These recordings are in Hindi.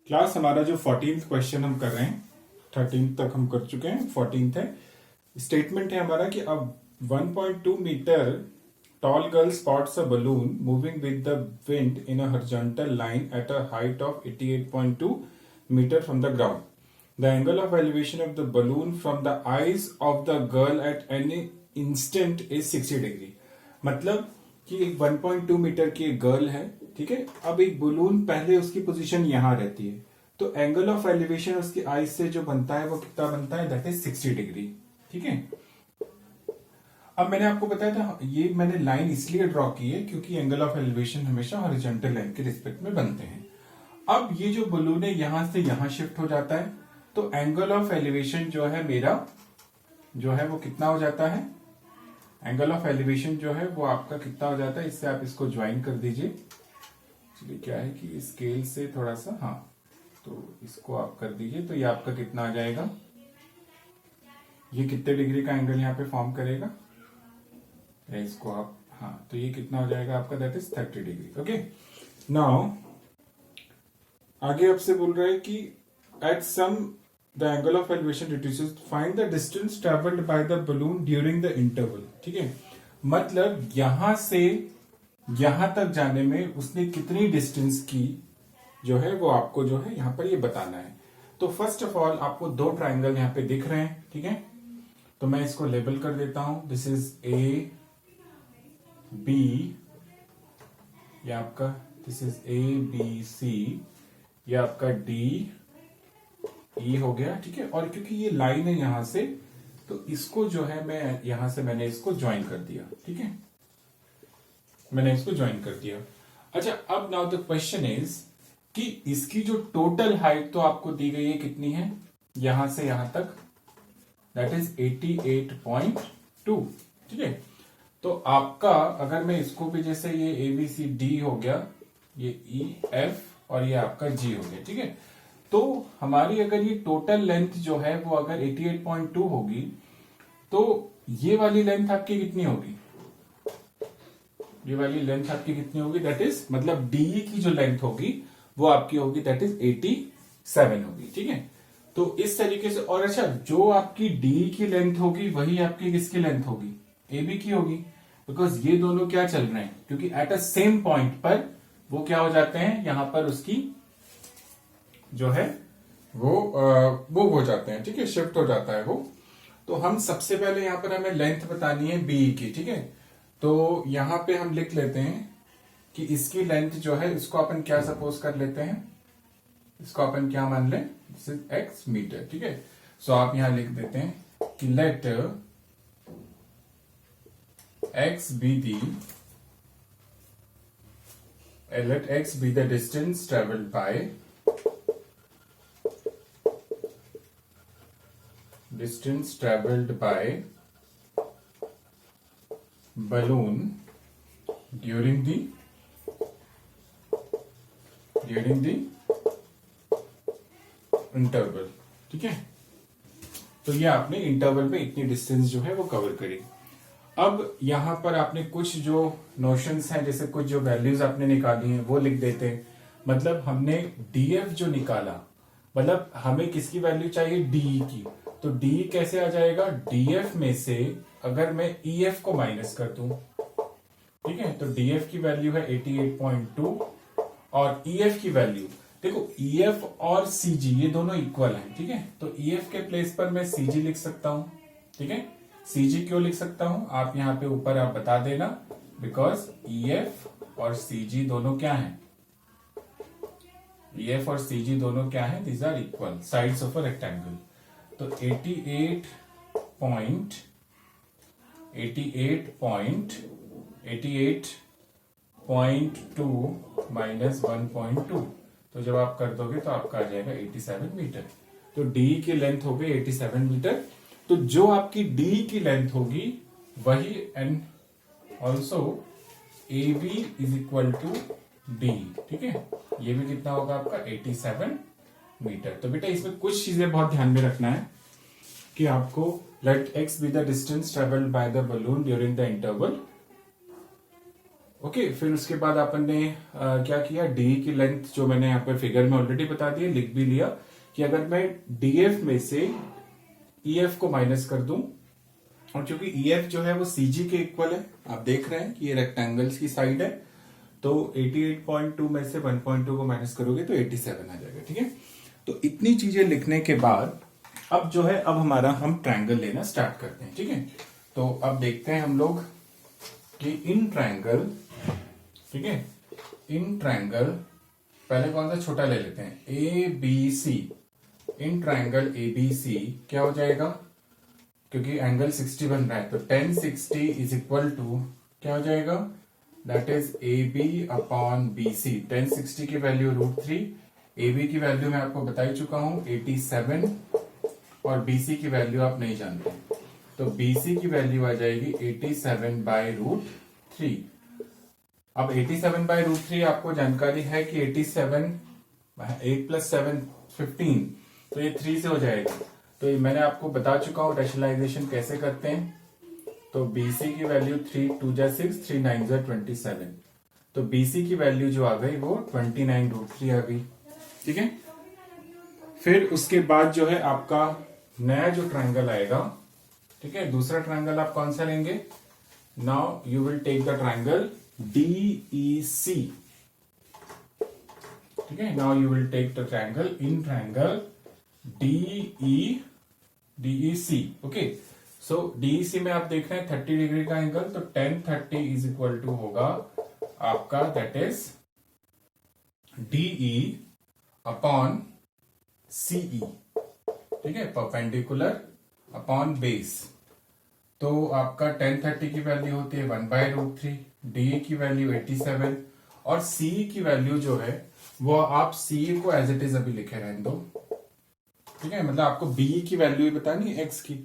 क्लास हमारा जो 14th क्वेश्चन हम कर रहे हैं, 13th तक हम कर चुके हैं, 14th है। स्टेटमेंट है हमारा कि अब 1.2 metre tall girl spots a balloon moving with the wind in a horizontal line at a height of 88.2 metre from the ground. The angle of elevation of the balloon from the eyes of the girl at any instant is 60 degree. मतलब कि एक 1.2 मीटर की एक गर्ल है, ठीक है। अब एक बलून पहले उसकी पोजीशन यहां रहती है, तो एंगल ऑफ एलिवेशन उसकी आईज से जो बनता है वो कितना बनता है, दैट इज 60 डिग्री, ठीक है। अब मैंने आपको बताया था, ये मैंने लाइन इसलिए ड्रॉ की है क्योंकि एंगल ऑफ एलिवेशन हमेशा हॉरिजॉन्टल लाइन के रिस्पेक्ट में बनते हैं। अब ये जो बलून है यहां से यहां शिफ्ट हो जाता है, तो एंगल ऑफ एलिवेशन जो है मेरा जो है वो कितना हो जाता है, एंगल ऑफ एलिवेशन जो है वो आपका कितना हो जाता है, इससे आप इसको ज्वाइन कर दीजिए। चलिए क्या है कि स्केल से थोड़ा सा, हाँ, तो इसको आप कर दीजिए, तो ये आपका कितना आ जाएगा, ये कितने डिग्री का एंगल यहाँ पे फॉर्म करेगा, इसको आप, हाँ, तो ये कितना हो जाएगा आपका, that is 30 degree. Okay, now आगे आपसे बोल रहा है कि at some the angle of elevation reduces, find the distance travelled by the balloon during the interval. ठीक है, मतलब यहां से यहां तक जाने में उसने कितनी डिस्टेंस की जो है वो आपको जो है यहां पर ये बताना है। तो फर्स्ट ऑफ ऑल आपको दो ट्राइंगल यहां पे दिख रहे हैं, ठीक है, तो मैं इसको लेबल कर देता हूं, दिस इज ए बी, ये आपका this is A B C, ये आपका डी ई हो गया, ठीक है। और क्योंकि ये लाइन है यहां से, तो इसको जो है मैं यहां से मैंने इसको ज्वाइन कर दिया, ठीक है, मैंने इसको ज्वाइन कर दिया। अच्छा, अब नाउ द क्वेश्चन इज कि इसकी जो टोटल हाइट तो आपको दी गई है कितनी है, यहां से यहां तक, दैट इज 88.2, ठीक है। तो आपका अगर मैं इसको भी, जैसे ये ए बी सी डी हो गया, ये ई एफ और ये आपका जी हो गया, ठीक है। तो हमारी अगर ये टोटल लेंथ जो है वो अगर 88.2 होगी, तो ये वाली लेंथ आपकी कितनी होगी, ये वाली लेंथ आपकी कितनी होगी, दैट इज मतलब डीई की जो लेंथ होगी वो आपकी होगी दैट इज 87 होगी, ठीक है। तो इस तरीके से, और अच्छा, जो आपकी डी की लेंथ होगी वही आपकी किसकी लेंथ होगी, ए बी की होगी, बिकॉज ये दोनों क्या चल रहे हैं, क्योंकि एट अ सेम पॉइंट पर वो क्या हो जाते हैं, यहां पर उसकी जो है वो हो जाते हैं, ठीक है, शिफ्ट हो जाता है वो। तो हम सबसे पहले यहां पर हमें लेंथ बतानी है बी की, ठीक है। तो यहां पे हम लिख लेते हैं कि इसकी लेंथ जो है, इसको अपन क्या सपोज कर लेते हैं, इसको अपन क्या मान लें, दिस इज एक्स मीटर, ठीक है। सो आप यहां लिख देते हैं कि let x be the, let x be the distance traveled by balloon during the interval, ठीक है। तो ये आपने इंटरवल में इतनी डिस्टेंस जो है वो कवर करी। अब यहां पर आपने कुछ जो नोशंस हैं, जैसे कुछ जो वैल्यूज आपने निकाली हैं वो लिख देते हैं। मतलब हमने डीएफ जो निकाला, मतलब हमें किसकी वैल्यू चाहिए, डीई की, तो डीई कैसे आ जाएगा, डीएफ में से अगर मैं ईएफ को माइनस कर दूं, ठीक है, तो डीएफ की वैल्यू है 88.2 और ईएफ की वैल्यू, देखो ईएफ और सीजी ये दोनों इक्वल हैं, ठीक है। तो ईएफ के प्लेस पर मैं सीजी लिख सकता हूं, ठीक है। सीजी क्यों लिख सकता हूं, आप यहां पे ऊपर आप बता देना, बिकॉज ईएफ और सीजी दोनों क्या हैं, ईएफ और सीजी दोनों क्या हैं, these are equal sides of a rectangle. तो 88.2 माइनस 1.2, तो जब आप कर दोगे तो आपका आ जाएगा 87 मीटर। तो डी की लेंथ हो गई 87 मीटर। तो जो आपकी डी की लेंथ होगी वही, and also A B is equal to D, ठीक है, ये भी कितना होगा आपका 87 मीटर। तो बेटा इसमें कुछ चीजें बहुत ध्यान में रखना है कि आपको let x be the distance travelled by the balloon during the interval. Okay, फिर उसके बाद अपन ने क्या किया, डी की लेंथ जो मैंने यहाँ पर फिगर में ऑलरेडी बता दी, लिख भी लिया कि अगर मैं डीएफ में से ईएफ को माइनस कर दूं, और क्योंकि ईएफ जो है वो सीजी के इक्वल है, आप देख रहे हैं कि ये रेक्टेंगल्स की साइड है, तो 88.2 में से 1.2 को माइनस करोगे तो 87 आ जाएगा। ठीक है, तो इतनी चीजें लिखने के बाद अब जो है, अब हमारा हम ट्रायंगल लेना स्टार्ट करते हैं। ठीक है, तो अब देखते हैं हम लोग कि इन ट्रायंगल, ठीक है, इन ट्रायंगल पहले कौन सा छोटा ले लेते हैं, A B C. In triangle A B C क्या हो जाएगा, क्योंकि एंगल 60 बन रहा है, तो 1060 इज इक्वल टू क्या हो जाएगा, that is A B upon B C. 1060 की वैल्यू √3, ए बी की वैल्यू मैं आपको बता ही चुका हूं 87, और बी सी की वैल्यू आप नहीं जानते, तो बी सी की वैल्यू आ जाएगी 87/√3। अब 87/√3 आपको जानकारी है कि 87, 8 + 7 15, तो ये 3 से हो जाएगा। तो ये मैंने आपको बता चुका हूं रैशनलाइजेशन कैसे करते हैं। तो BC की वैल्यू 3 2 जा 6, 3 9 जा 27, तो BC की वैल्यू जो आ गई वो 29√3 आ गई। ठीक है, फिर उसके बाद जो है आपका नया जो ट्रायंगल आएगा, ठीक है, दूसरा ट्रायंगल आप कौन सा लेंगे, now you will take the triangle DEC। ठीक है, now you will take the triangle, in triangle DEC। Okay, so DEC में आप देख रहे हैं 30 डिग्री का एंगल, तो 1030 इज इक्वल टू होगा आपका, that is DE upon CE। ठीक है, परपेंडिकुलर अपॉन बेस। तो आपका 1030 की वैल्यू होती है 1/√3, DE की वैल्यू 87, और CE की वैल्यू जो है वो आप CE को एज इट इज अभी लिखे रहने दो। ठीक है, मतलब आपको BE की वैल्यू ही बतानी है x की।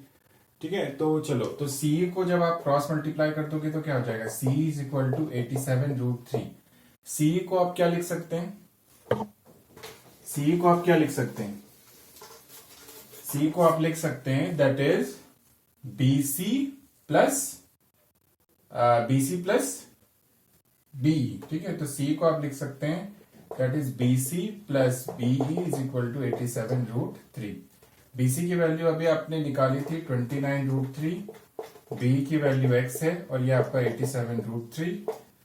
ठीक है, तो चलो, तो CE को जब आप क्रॉस मल्टीप्लाई कर दोगे तो क्या हो जाएगा, CE is equal to 87√3। CE को आप क्या लिख सकते हैं, CE को आप क्या लिख सकते हैं, CE को आप लिख सकते हैं that is BC plus BE। ठीक है, तो CE को आप लिख सकते हैं that is BC plus BE is equal to 87√3। BC की वैल्यू अभी आपने निकाली थी 29√3, BE की वैल्यू x है, और ये आपका 87√3,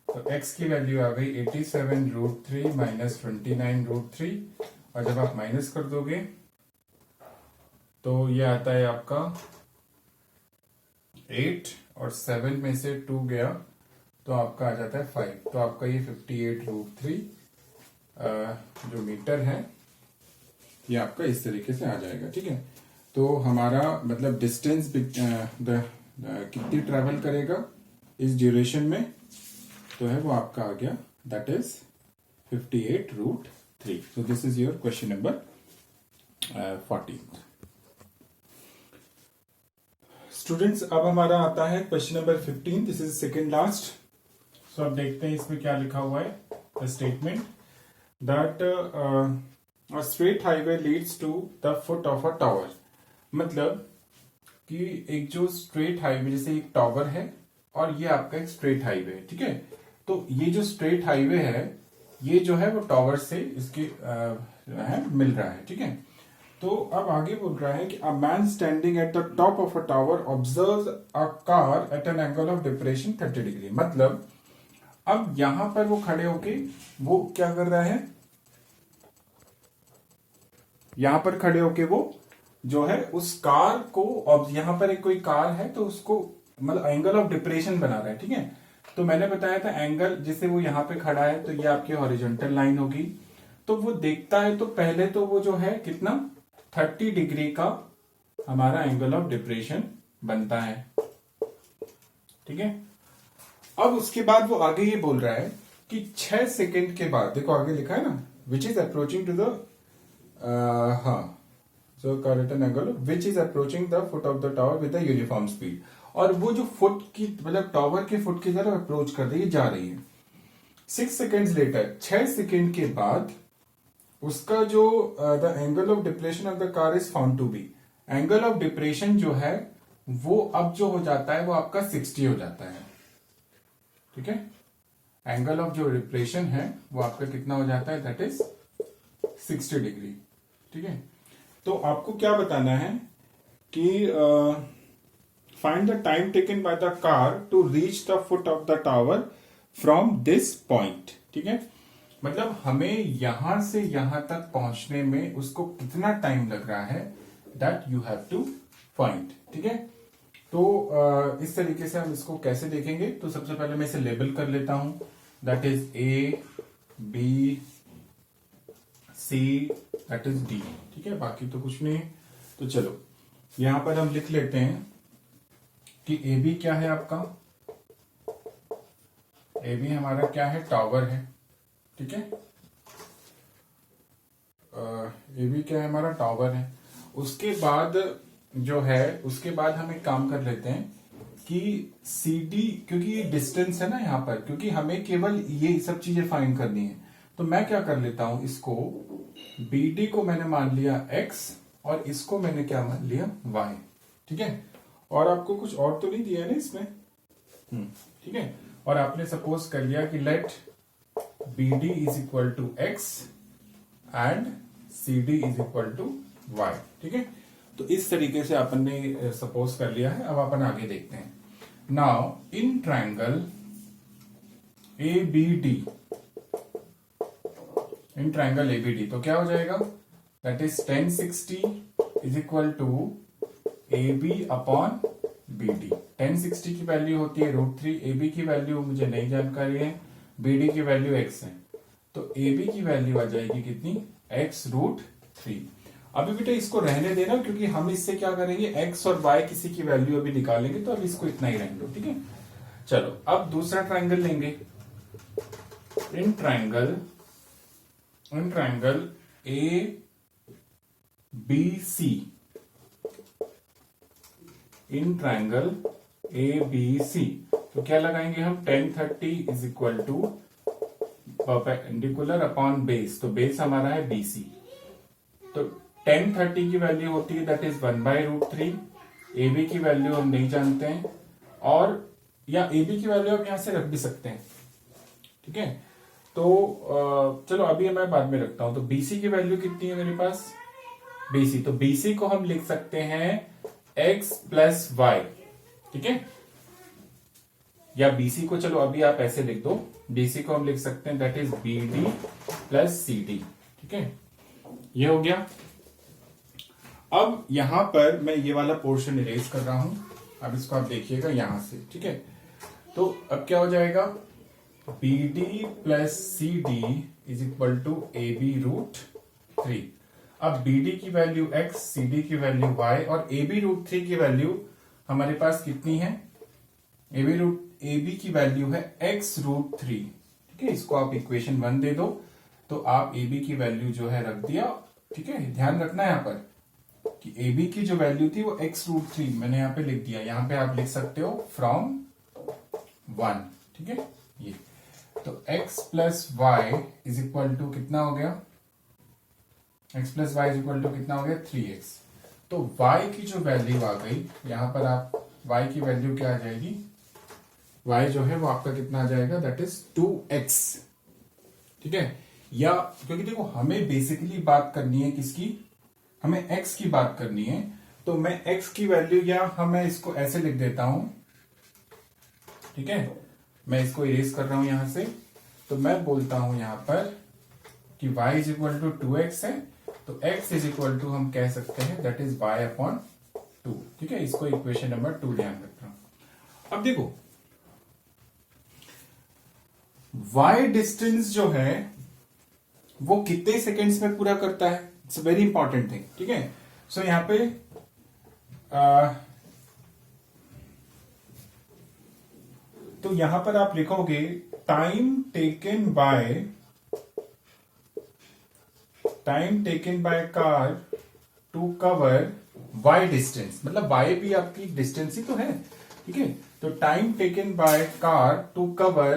तो x की वैल्यू आ गई 87√3 माइनस 29√3, और जब आप माइनस कर दोगे तो ये आता है आपका 8, और 7 में से 2 गया तो आपका आ जाता है 5, तो आपका ये 58√3 जो मीटर है ये आपका इस तरीके से आ जाएगा। ठीक है, तो हमारा मतलब डिस्टेंस कितनी ट्रेवल करेगा इस ड्यूरेशन में, तो है वो आपका आ गया, that is 58√3। So this is your question number 14। Students, अब हमारा आता है question number 15, this is second last. So अब देखते हैं इसमें क्या लिखा हुआ है, the statement that a straight highway leads to the foot of a tower। मतलब कि एक जो स्ट्रेट हाईवे, जैसे एक टावर है और ये आपका एक स्ट्रेट हाईवे है। ठीक है, तो ये जो स्ट्रेट हाईवे है ये जो है वो टावर से इसके है मिल रहा है। ठीक है, तो अब आगे बोल रहा है कि a man standing at the top of a tower observes a car eight an angle of depression 30 degree. मतलब अब यहां पर वो खड़े होके वो क्या कर रहा है, यहां पर खड़े होके वो जो है उस कार को, अब यहां पर एक कोई कार है तो उसको मतलब एंगल ऑफ डिप्रेशन बना रहा है। ठीक है, तो मैंने बताया था एंगल, जैसे वो यहां पे खड़ा है तो ये आपकी हॉरिजॉन्टल लाइन होगी, तो वो देखता है तो पहले तो वो जो है कितना 30 डिग्री का हमारा एंगल ऑफ डिप्रेशन बनता है। ठीक है, अब उसके बाद वो आगे ये बोल रहा है कि 6 सेकंड के बाद, देखो आगे लिखा है ना, which is approaching to the so correct angle which is approaching the foot of the tower with the uniform speed. और वो जो फुट की मतलब टावर के फुट की तरफ अप्रोच कर रही है, जा रही है। 6 सेकेंड्स लेटर, 6 सेकेंड के बाद उसका जो the angle of depression of the car is found to be, angle of depression जो है वो अब जो हो जाता है वो आपका 60 हो जाता है। ठीक है, एंगल ऑफ जो रिप्रेशन है वो आपका कितना हो जाता है, दैट इज 60 डिग्री। ठीक है, तो आपको क्या बताना है कि find the time taken by the car to reach the foot of the tower from this point. ठीक है, मतलब हमें यहां से यहां तक पहुंचने में उसको कितना टाइम लग रहा है, that you have to find. ठीक है, तो इस तरीके से हम इसको कैसे देखेंगे, तो सबसे पहले मैं इसे लेबल कर लेता हूं, that is A B C that is D. ठीक है, बाकी तो कुछ नहीं है। तो चलो यहां पर हम लिख लेते हैं कि ए बी क्या है आपका, ए बी हमारा क्या है, टावर है। ठीक है, ए बी क्या है हमारा, टावर है। उसके बाद जो है, उसके बाद हम एक काम कर लेते हैं कि सी डी, क्योंकि ये डिस्टेंस है ना यहाँ पर, क्योंकि हमें केवल ये सब चीजें फाइंड करनी है, तो मैं क्या कर लेता हूं, इसको बी डी को मैंने मान लिया x और इसको मैंने क्या मान लिया y। ठीक है, और आपको कुछ और तो नहीं दिया है ना इसमें। ठीक है, और आपने सपोज कर लिया कि let B D is equal to x and C D is equal to y. ठीक है, तो इस तरीके से अपन ने सपोज कर लिया है। अब अपन आगे देखते हैं। Now in triangle A B D, in triangle A B D, तो क्या हो जाएगा, that is 1060 is equal to A B upon B D. 1060 की वैल्यू होती है √3, ए बी की वैल्यू मुझे नहीं जानकारी है, बी डी की वैल्यू x है, तो ए बी की वैल्यू आ जाएगी कितनी, x√3। अभी बेटा इसको रहने देना, क्योंकि हम इससे क्या करेंगे, x और y किसी की वैल्यू अभी निकालेंगे, तो अब इसको इतना ही रहने दो। ठीक है, चलो अब दूसरा ट्रायंगल लेंगे। In triangle A B C, in triangle A B C, तो क्या लगाएंगे हम, 1030 is equal to perpendicular upon base, तो बेस हमारा है BC, तो 1030 की वैल्यू होती है दैट इज 1/√3। AB की वैल्यू हम नहीं जानते हैं, और या AB की वैल्यू आप यहां से रख भी सकते हैं। ठीक है, तो चलो अभी मैं बाद में रखता हूं। तो BC की वैल्यू कितनी है मेरे पास, BC, तो BC को हम लिख सकते हैं x प्लस वाई। ठीक है, या BC को चलो अभी आप ऐसे लिख दो, BC को हम लिख सकते हैं that is BD plus CD। ठीक है, ये हो गया। अब यहां पर मैं ये वाला पोर्शन इरेज कर रहा हूं, अब इसको आप देखिएगा यहां से। ठीक है, तो अब क्या हो जाएगा, BD plus CD is equal to AB√3। अब BD की वैल्यू x, CD की वैल्यू y और AB√3 की वैल्यू हमारे पास कितनी है, AB की वैल्यू है x√3। ठीक है, इसको आप इक्वेशन 1 दे दो, तो आप AB की वैल्यू जो है रख दिया। ठीक है, ध्यान रखना यहां पर कि AB की जो वैल्यू थी वो x√3 मैंने यहां पे लिख दिया, यहां पे आप लिख सकते हो फ्रॉम 1। ठीक है, ये तो x plus y is equal to कितना हो गया, x plus y is equal to कितना हो गया, 3x। तो y की जो वैल्यू आ गई, यहां पर आप y की वैल्यू क्या आ जाएगी, y जो है वो आपका कितना आ जाएगा, दैट इज 2x। ठीक है, या क्योंकि देखो हमें बेसिकली बात करनी है किसकी, हमें x की बात करनी है, तो मैं x की वैल्यू, या हमें इसको ऐसे लिख देता हूं। ठीक है, मैं इसको इरेज कर रहा हूं यहां से, तो मैं बोलता हूं यहां पर कि y is equal to 2x है, तो x इज इक्वल टू हम कह सकते हैं दैट इज y अपॉन 2। ठीक है, इसको इक्वेशन नंबर 2 ध्यान रख रहा हूं। अब देखो y डिस्टेंस जो है वो कितने सेकेंड्स में पूरा करता है, इट्स वेरी इंपॉर्टेंट थिंग। ठीक है, सो यहां पे तो यहां पर आप लिखोगे time taken by car to cover y distance, मतलब y भी आपकी डिस्टेंस ही तो है। ठीक है, तो time taken by car to cover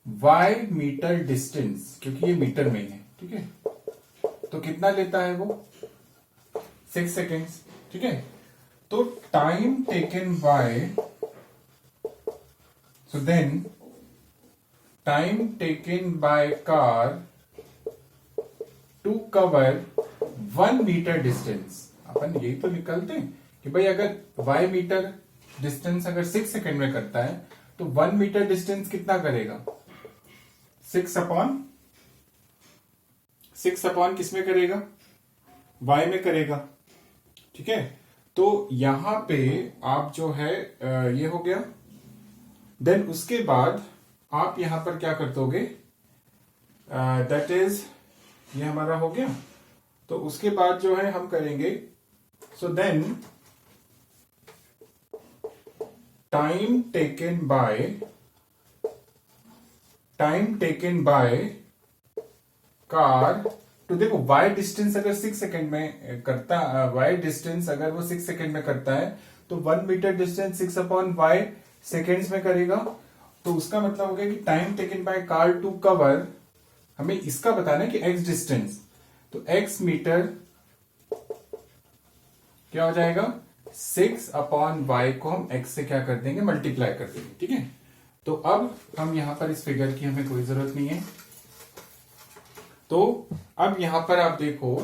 y metre distance, क्योंकि ये मीटर में है। ठीक है, तो कितना लेता है वो, 6 सेकेंड्स। ठीक है, तो time taken by, so then time taken by car to cover 1 metre distance. अपन यही तो निकालते हैं कि भाई अगर y मीटर डिस्टेंस अगर 6 सेकंड में करता है तो 1 मीटर डिस्टेंस कितना करेगा? 6 अपॉन किस में करेगा? y में करेगा। ठीक है, तो यहां पे आप जो है ये हो गया। देन उसके बाद आप यहां पर क्या कर दोगे? दैट इज ये हमारा हो गया। तो उसके बाद जो है हम करेंगे, so then time taken by car तो देखो y डिस्टेंस अगर 6 सेकंड में करता, y डिस्टेंस अगर वो 6 सेकंड में करता है तो 1 metre distance 6 upon y seconds में करेगा। तो उसका मतलब हो गया कि time taken by car to cover, हमें इसका बताना है कि x डिस्टेंस, तो x मीटर क्या हो जाएगा? 6 अपॉन y को हम x से क्या कर देंगे? मल्टीप्लाई कर देंगे। ठीक है, तो अब हम यहां पर इस फिगर की हमें कोई जरूरत नहीं है। तो अब यहां पर आप देखो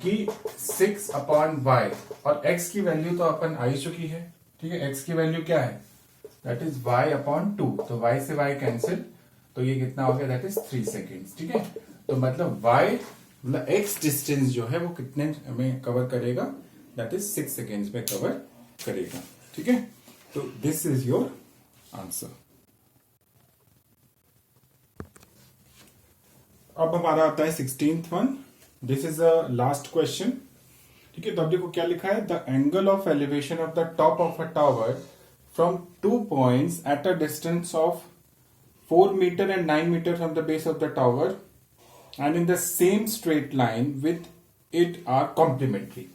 कि 6 अपॉन y और x की वैल्यू तो अपन आ ही चुकी है। ठीक है, x की वैल्यू क्या है? दैट इज y अपॉन 2, तो y से y कैंसिल, तो ये कितना हो गया? That is 3 seconds. ठीक है, तो मतलब y मतलब x डिस्टेंस जो है वो कितने में कवर करेगा? दैट इज 6 सेकेंड्स में कवर करेगा। ठीक है, तो दिस इज योर आंसर। अब हमारा आता है 16th one. This is a last question. ठीक है, तो अब देखो क्या लिखा है? The angle of elevation of the top of a tower from 2 points at a distance of 4 metre and 9 metre from the base of the tower and in the same straight line with it are complementary.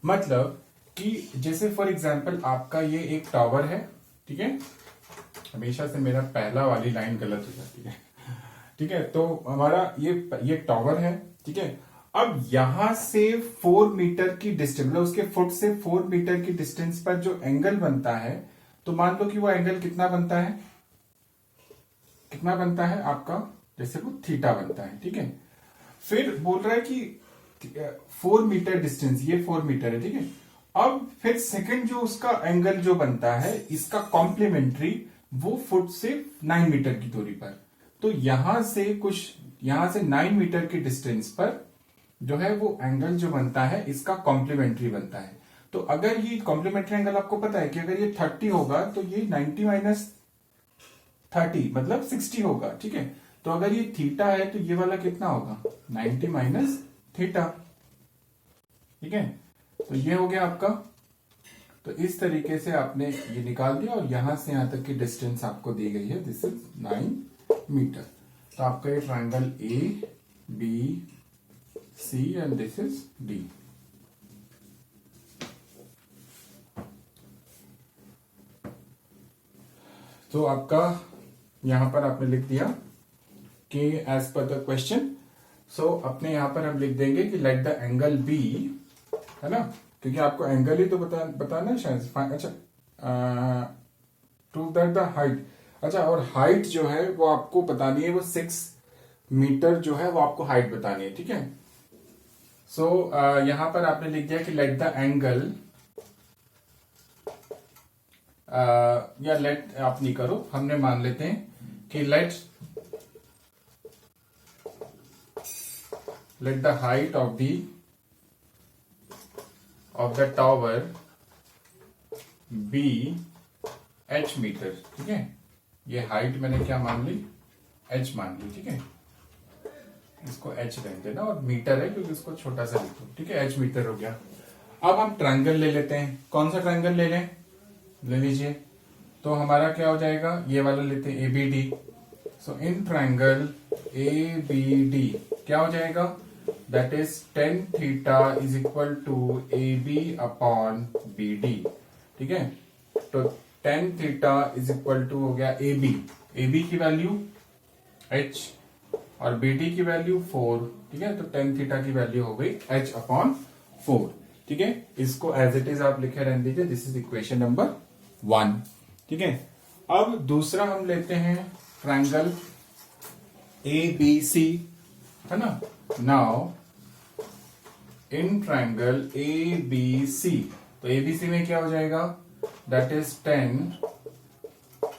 मतलब कि जैसे फॉर एग्जाम्पल आपका ये एक टावर है। ठीक है, हमेशा से मेरा पहला वाली लाइन गलत हो जाती है। ठीक है, तो हमारा ये टावर है। ठीक है, अब यहां से 4 मीटर की डिस्टेंस, मतलब उसके फुट से 4 मीटर की डिस्टेंस पर जो एंगल बनता है, तो मान लो कि वो एंगल कितना बनता है? कितना बनता है आपका? जैसे वो थीटा बनता है। ठीक है, फिर बोल रहा है कि 4 मीटर डिस्टेंस, ये 4 मीटर है। ठीक है, अब फिर सेकंड जो उसका एंगल जो बनता है इसका कॉम्प्लीमेंट्री, वो फुट से 9 मीटर की दूरी पर, तो यहां से 9 मीटर की डिस्टेंस पर जो है वो एंगल जो बनता है इसका कॉम्प्लीमेंट्री बनता है। तो अगर ये कॉम्प्लीमेंट्री एंगल आपको पता है कि अगर ये 30 होगा तो ये 90 माइनस 30 मतलब 60 होगा। ठीक है, तो अगर ये थीटा है तो ये वाला कितना होगा? 90 माइनस थीटा। ठीक है, तो ये हो गया आपका। तो इस तरीके से आपने ये निकाल दिया और यहां से यहां तक की डिस्टेंस आपको दी गई है, दिस इज 9 मीटर। तो आपका ये triangle A B C and this is D. तो आपका यहां पर आपने लिख दिया कि एज पर द क्वेश्चन, सो अपने यहां पर हम लिख देंगे कि लेट द एंगल बी, है ना, क्योंकि आपको एंगल ही तो बताना है शायद। अच्छा, टू दैट द हाइट। अच्छा, और हाइट जो है वो आपको बतानी है, वो 6 मीटर जो है वो आपको हाइट बतानी है। ठीक है, सो यहां पर आपने लिख दिया कि लेट द एंगल, या लेट आप नहीं करो, हमने मान लेते हैं कि let the height of the tower be h metre. ठीक है, ये हाइट मैंने क्या मान ली? h मान ली। ठीक है, इसको h रहने देना और मीटर है क्योंकि इसको छोटा सा लिखो। ठीक है, h मीटर हो गया। अब हम ट्रायंगल ले लेते हैं। कौन सा ट्रायंगल ले लें? ले लीजिए। तो हमारा क्या हो जाएगा? ये वाला लेते हैं, ABD। So in triangle ABD क्या हो जाएगा? That is tan theta is equal to AB upon BD। ठीक है, तो tan theta is equal to हो गया AB की वैल्यू h और BD की वैल्यू 4। ठीक है, तो tan थीटा की वैल्यू हो गई h अपॉन 4। ठीक है, इसको एज इट इज आप लिखे रहने दीजिए। This is equation number 1। ठीक है, अब दूसरा हम लेते हैं ट्रायंगल ABC, है ना. नाउ इन ट्राइंगल ABC, तो ABC में क्या हो जाएगा, that is 10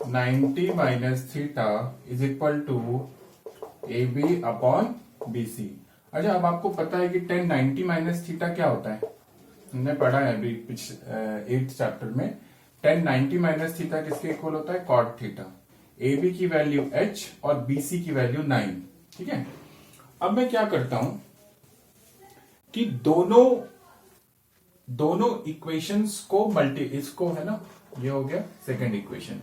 90 minus theta is equal to AB upon BC. अच्छा, अब आपको पता है कि 10 90 माइनस थीटा क्या होता है, हमने पढ़ा है अभी 8th चैप्टर में. 10 90 माइनस थीटा किसके इक्वल होता है, कॉट थीटा. AB की वैल्यू H और BC की वैल्यू 9. ठीक है. अब मैं क्या करता हूं कि दोनों इक्वेशंस को इसको है ना, ये हो गया सेकंड इक्वेशन.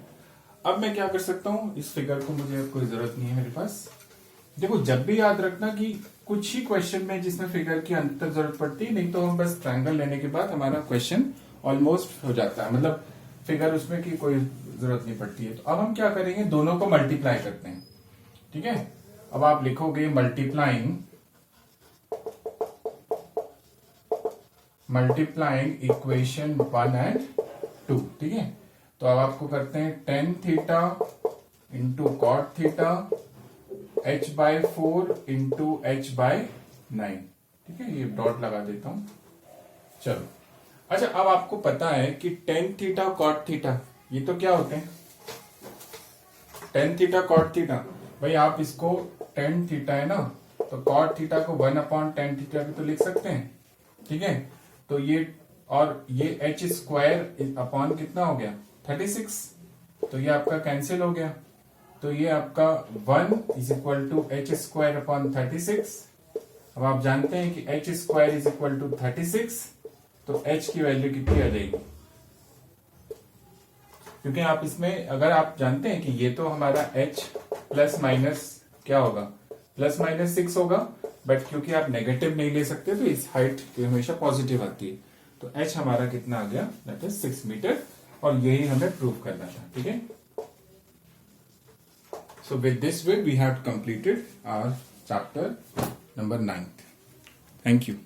अब मैं क्या कर सकता हूं, इस फिगर को मुझे कोई जरूरत नहीं है मेरे पास. देखो, जब भी याद रखना कि कुछ ही क्वेश्चन में जिसमें फिगर की अंतर जरूरत पड़ती है, नहीं तो हम बस ट्रायंगल लेने के बाद हमारा क्वेश्चन ऑलमोस्ट हो जाता है, मतलब फिगर उसमें की कोई जरूरत नहीं पड़ती है. तो अब हम क्या करेंगे, दोनों को मल्टीप्लाई करते हैं. ठीक है. अब आप लिखोगे मल्टीप्लाइंग इक्वेशन 1 एंड 2. ठीक है. तो अब आपको करते हैं 10 theta into cot theta h/4 into h/9. ठीक है, ये डॉट लगा देता हूं. चलो. अच्छा, अब आपको पता है कि 10 थीटा कॉट थीटा ये तो क्या होते हैं, 10 थीटा कॉट थीटा. भाई आप इसको 10 थीटा है ना, तो कॉट थीटा को 1 अपॉन 10 थीटा भी तो लिख सकते हैं. ठीक है. तो ये और ये h स्क्वायर अपॉन कितना हो गया, 36. तो ये आपका कैंसिल हो गया. तो ये आपका 1 is equal to H square upon 36. अब आप जानते हैं कि h square is equal to 36, तो h की वैल्यू कितनी आ जाएगी, क्योंकि आप इसमें अगर आप जानते हैं कि ये तो हमारा h प्लस माइनस क्या होगा, प्लस माइनस 6 होगा, बट क्योंकि आप नेगेटिव नहीं ले सकते तो इस हाइट हमेशा पॉजिटिव आती है. तो h हमारा कितना आ गया, दैट इज 6 मीटर. और यही हमें प्रूव करना था. ठीक है. So with this way we have completed our chapter number 9. Thank you.